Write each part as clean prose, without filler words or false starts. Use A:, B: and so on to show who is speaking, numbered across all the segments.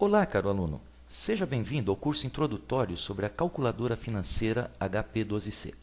A: Olá, caro aluno. Seja bem-vindo ao curso introdutório sobre a calculadora financeira HP12C.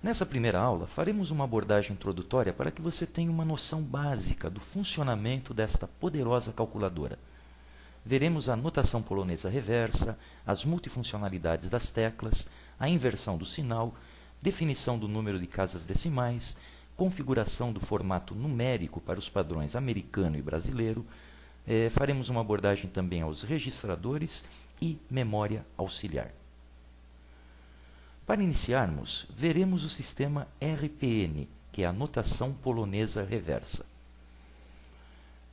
A: Nessa primeira aula, faremos uma abordagem introdutória para que você tenha uma noção básica do funcionamento desta poderosa calculadora. Veremos a notação polonesa reversa, as multifuncionalidades das teclas, a inversão do sinal, definição do número de casas decimais, configuração do formato numérico para os padrões americano e brasileiro. Faremos uma abordagem também aos registradores e memória auxiliar. Para iniciarmos, veremos o sistema RPN, que é a notação polonesa reversa.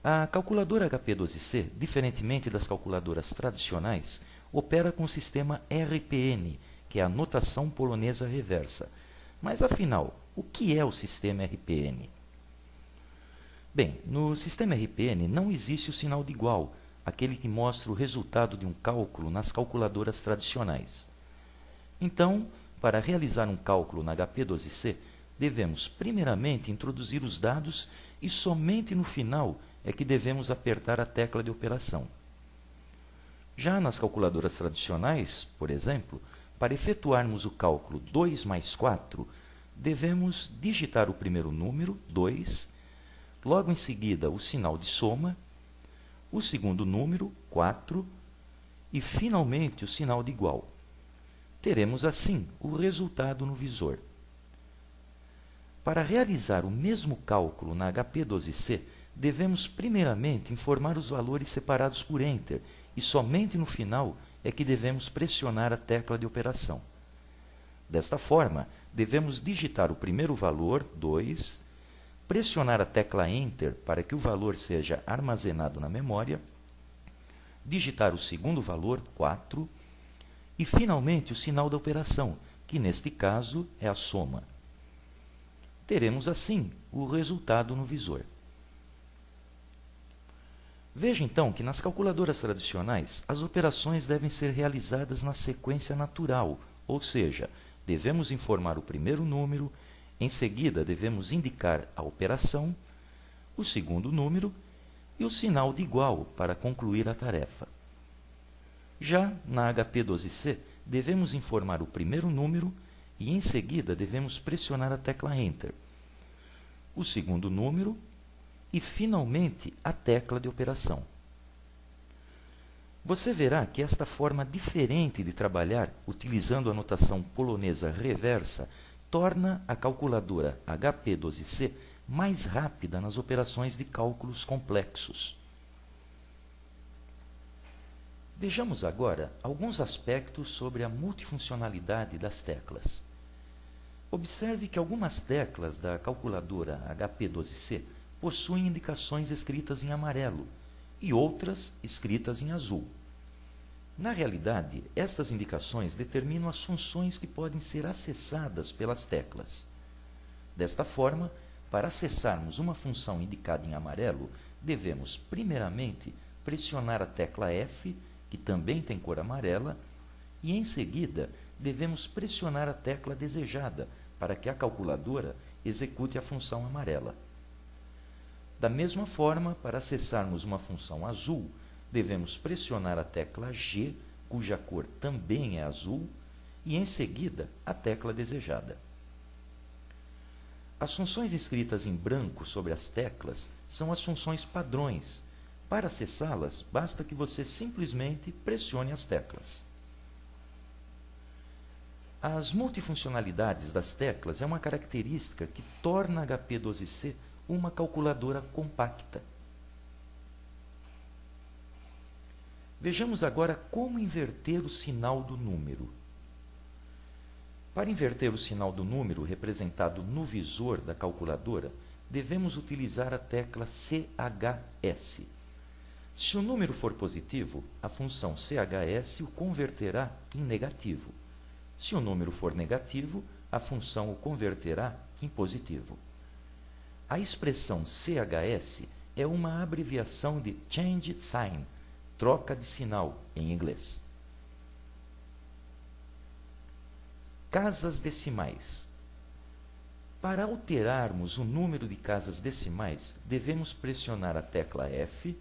A: A calculadora HP12C, diferentemente das calculadoras tradicionais, opera com o sistema RPN, que é a notação polonesa reversa. Mas, afinal, o que é o sistema RPN? Bem, no sistema RPN não existe o sinal de igual, aquele que mostra o resultado de um cálculo nas calculadoras tradicionais. Então, para realizar um cálculo na HP12C, devemos primeiramente introduzir os dados e somente no final é que devemos apertar a tecla de operação. Já nas calculadoras tradicionais, por exemplo, para efetuarmos o cálculo 2 mais 4, devemos digitar o primeiro número, 2, logo em seguida o sinal de soma, o segundo número, 4, e finalmente o sinal de igual. Teremos assim o resultado no visor. Para realizar o mesmo cálculo na HP12C, devemos primeiramente informar os valores separados por Enter, e somente no final é que devemos pressionar a tecla de operação. Desta forma, devemos digitar o primeiro valor, 2, pressionar a tecla Enter para que o valor seja armazenado na memória, digitar o segundo valor, 4, e finalmente o sinal da operação, que neste caso é a soma. Teremos assim o resultado no visor. Veja então que nas calculadoras tradicionais as operações devem ser realizadas na sequência natural, ou seja, devemos informar o primeiro número, em seguida devemos indicar a operação, o segundo número e o sinal de igual para concluir a tarefa. Já na HP12C, devemos informar o primeiro número e em seguida devemos pressionar a tecla Enter, o segundo número e finalmente a tecla de operação. Você verá que esta forma diferente de trabalhar, utilizando a notação polonesa reversa, torna a calculadora HP12C mais rápida nas operações de cálculos complexos. Vejamos agora alguns aspectos sobre a multifuncionalidade das teclas. Observe que algumas teclas da calculadora HP12C possuem indicações escritas em amarelo e outras escritas em azul. Na realidade, estas indicações determinam as funções que podem ser acessadas pelas teclas. Desta forma, para acessarmos uma função indicada em amarelo, devemos, primeiramente, pressionar a tecla F, que também tem cor amarela, e, em seguida, devemos pressionar a tecla desejada, para que a calculadora execute a função amarela. Da mesma forma, para acessarmos uma função azul, devemos pressionar a tecla G, cuja cor também é azul, e em seguida a tecla desejada. As funções escritas em branco sobre as teclas são as funções padrões. Para acessá-las, basta que você simplesmente pressione as teclas. As multifuncionalidades das teclas é uma característica que torna a HP12C uma calculadora compacta. Vejamos agora como inverter o sinal do número. Para inverter o sinal do número representado no visor da calculadora, devemos utilizar a tecla CHS. Se o número for positivo, a função CHS o converterá em negativo. Se o número for negativo, a função o converterá em positivo. A expressão CHS é uma abreviação de Change Sign, troca de sinal em inglês. Casas decimais. Para alterarmos o número de casas decimais, devemos pressionar a tecla F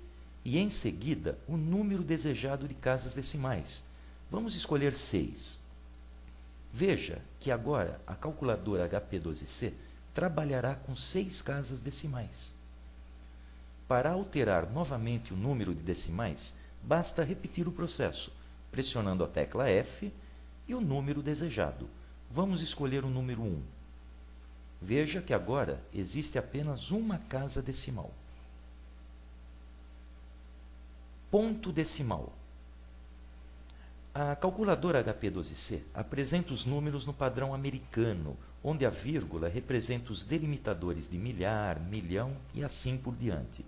A: e, em seguida, o número desejado de casas decimais. Vamos escolher 6. Veja que agora a calculadora HP12C trabalhará com 6 casas decimais. Para alterar novamente o número de decimais, basta repetir o processo, pressionando a tecla F e o número desejado. Vamos escolher o número 1. Veja que agora existe apenas uma casa decimal. Ponto decimal. A calculadora HP12C apresenta os números no padrão americano, onde a vírgula representa os delimitadores de milhar, milhão e assim por diante.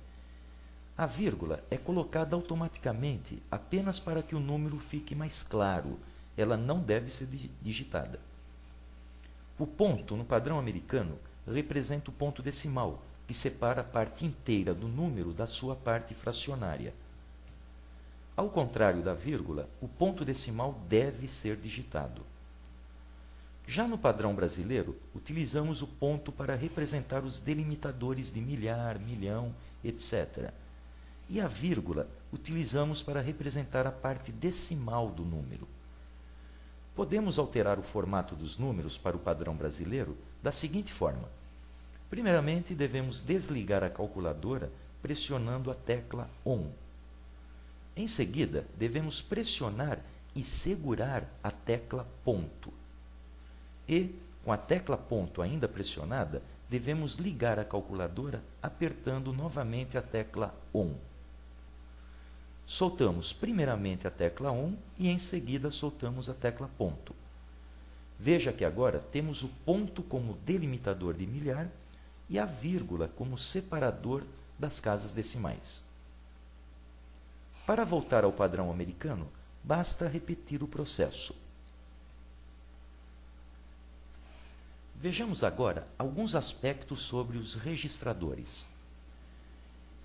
A: A vírgula é colocada automaticamente apenas para que o número fique mais claro. Ela não deve ser digitada. O ponto, no padrão americano, representa o ponto decimal, que separa a parte inteira do número da sua parte fracionária. Ao contrário da vírgula, o ponto decimal deve ser digitado. Já no padrão brasileiro, utilizamos o ponto para representar os delimitadores de milhar, milhão, etc. E a vírgula utilizamos para representar a parte decimal do número. Podemos alterar o formato dos números para o padrão brasileiro da seguinte forma. Primeiramente, devemos desligar a calculadora pressionando a tecla ON. Em seguida, devemos pressionar e segurar a tecla ponto. E, com a tecla ponto ainda pressionada, devemos ligar a calculadora apertando novamente a tecla ON. Soltamos primeiramente a tecla ON e em seguida soltamos a tecla ponto. Veja que agora temos o ponto como delimitador de milhar e a vírgula como separador das casas decimais. Para voltar ao padrão americano, basta repetir o processo. Vejamos agora alguns aspectos sobre os registradores.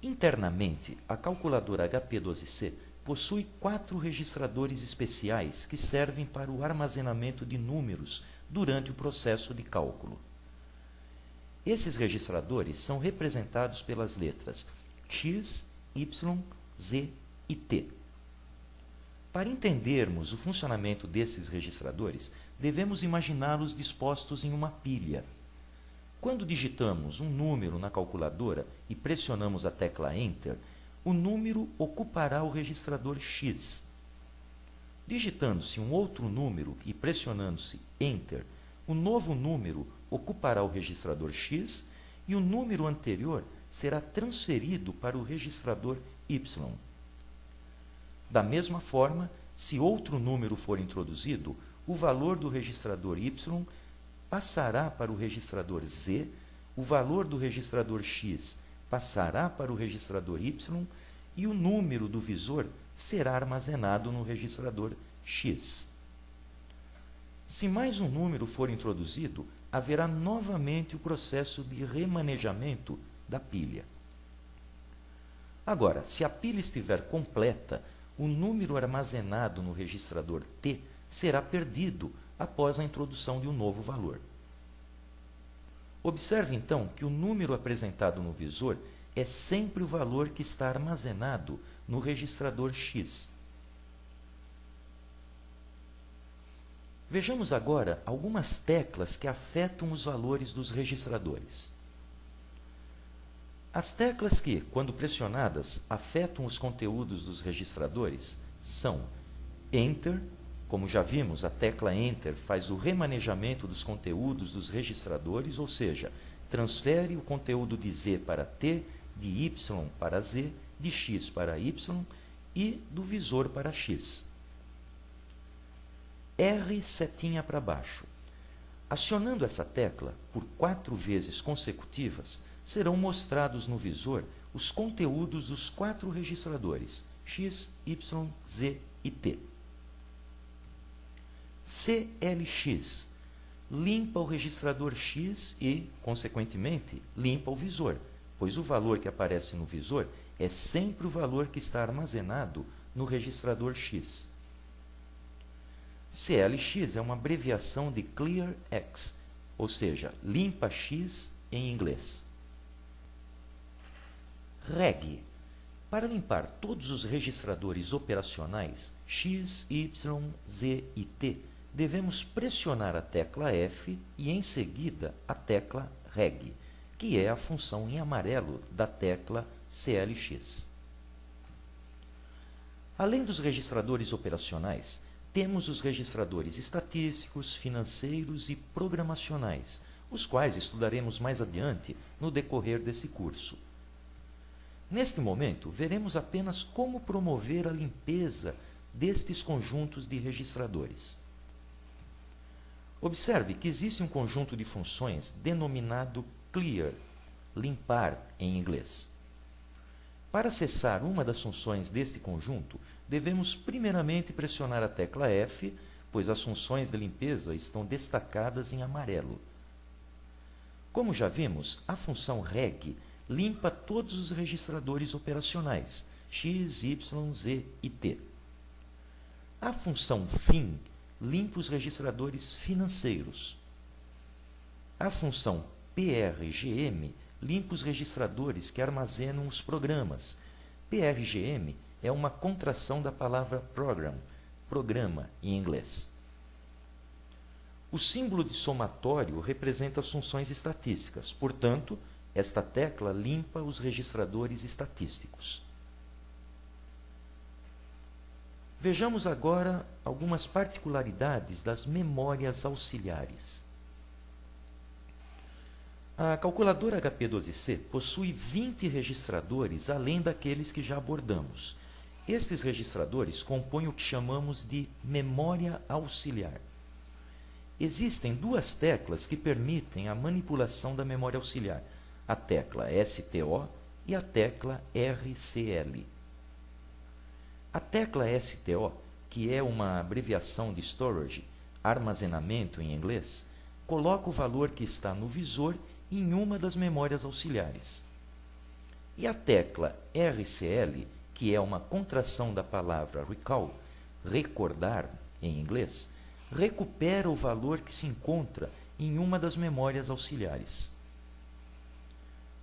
A: Internamente, a calculadora HP12C possui 4 registradores especiais que servem para o armazenamento de números durante o processo de cálculo. Esses registradores são representados pelas letras X, Y, Z e T. Para entendermos o funcionamento desses registradores, devemos imaginá-los dispostos em uma pilha. Quando digitamos um número na calculadora e pressionamos a tecla Enter, o número ocupará o registrador X. Digitando-se um outro número e pressionando-se Enter, o novo número ocupará o registrador X e o número anterior será transferido para o registrador Y. Da mesma forma, se outro número for introduzido, o valor do registrador Y passará para o registrador Z, o valor do registrador X passará para o registrador Y e o número do visor será armazenado no registrador X. Se mais um número for introduzido, haverá novamente o processo de remanejamento da pilha. Agora, se a pilha estiver completa, o número armazenado no registrador T será perdido após a introdução de um novo valor. Observe, então, que o número apresentado no visor é sempre o valor que está armazenado no registrador X. Vejamos agora algumas teclas que afetam os valores dos registradores. As teclas que, quando pressionadas, afetam os conteúdos dos registradores são Enter. Como já vimos, a tecla Enter faz o remanejamento dos conteúdos dos registradores, ou seja, transfere o conteúdo de Z para T, de Y para Z, de X para Y e do visor para X. R setinha para baixo. Acionando essa tecla por 4 vezes consecutivas, serão mostrados no visor os conteúdos dos 4 registradores X, Y, Z e T. CLX limpa o registrador X e, consequentemente, limpa o visor, pois o valor que aparece no visor é sempre o valor que está armazenado no registrador X. CLX é uma abreviação de Clear X, ou seja, limpa X em inglês. REG Para limpar todos os registradores operacionais X, Y, Z e T, devemos pressionar a tecla F e, em seguida, a tecla REG, que é a função em amarelo da tecla CLX. Além dos registradores operacionais, temos os registradores estatísticos, financeiros e programacionais, os quais estudaremos mais adiante no decorrer desse curso. Neste momento, veremos apenas como promover a limpeza destes conjuntos de registradores. Observe que existe um conjunto de funções denominado clear, limpar em inglês. Para acessar uma das funções deste conjunto, devemos primeiramente pressionar a tecla F, pois as funções de limpeza estão destacadas em amarelo. Como já vimos, a função reg limpa todos os registradores operacionais X, Y, Z e T. A função fin limpa os registradores financeiros. A função PRGM limpa os registradores que armazenam os programas. PRGM é uma contração da palavra program, programa em inglês. O símbolo de somatório representa as funções estatísticas, portanto, esta tecla limpa os registradores estatísticos. Vejamos agora algumas particularidades das memórias auxiliares. A calculadora HP12C possui 20 registradores além daqueles que já abordamos. Estes registradores compõem o que chamamos de memória auxiliar. Existem duas teclas que permitem a manipulação da memória auxiliar, a tecla STO e a tecla RCL. A tecla STO, que é uma abreviação de Storage, armazenamento em inglês, coloca o valor que está no visor em uma das memórias auxiliares. E a tecla RCL, que é uma contração da palavra recall, recordar em inglês, recupera o valor que se encontra em uma das memórias auxiliares.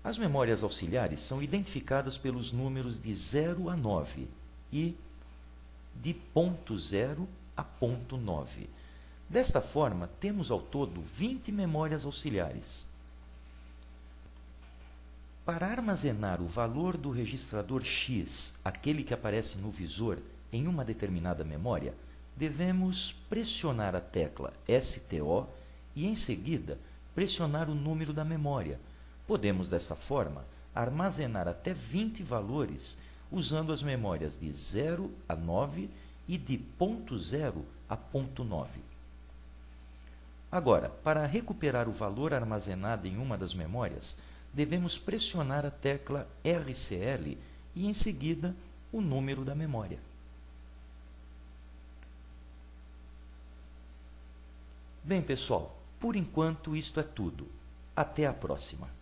A: As memórias auxiliares são identificadas pelos números de 0 a 9 e de ponto 0 a ponto 9. Desta forma, temos ao todo 20 memórias auxiliares. Para armazenar o valor do registrador X, aquele que aparece no visor, em uma determinada memória, devemos pressionar a tecla STO e, em seguida, pressionar o número da memória. Podemos, dessa forma, armazenar até 20 valores usando as memórias de 0 a 9 e de ponto 0 a ponto 9. Agora, para recuperar o valor armazenado em uma das memórias, devemos pressionar a tecla RCL e, em seguida, o número da memória. Bem, pessoal, por enquanto isto é tudo. Até a próxima.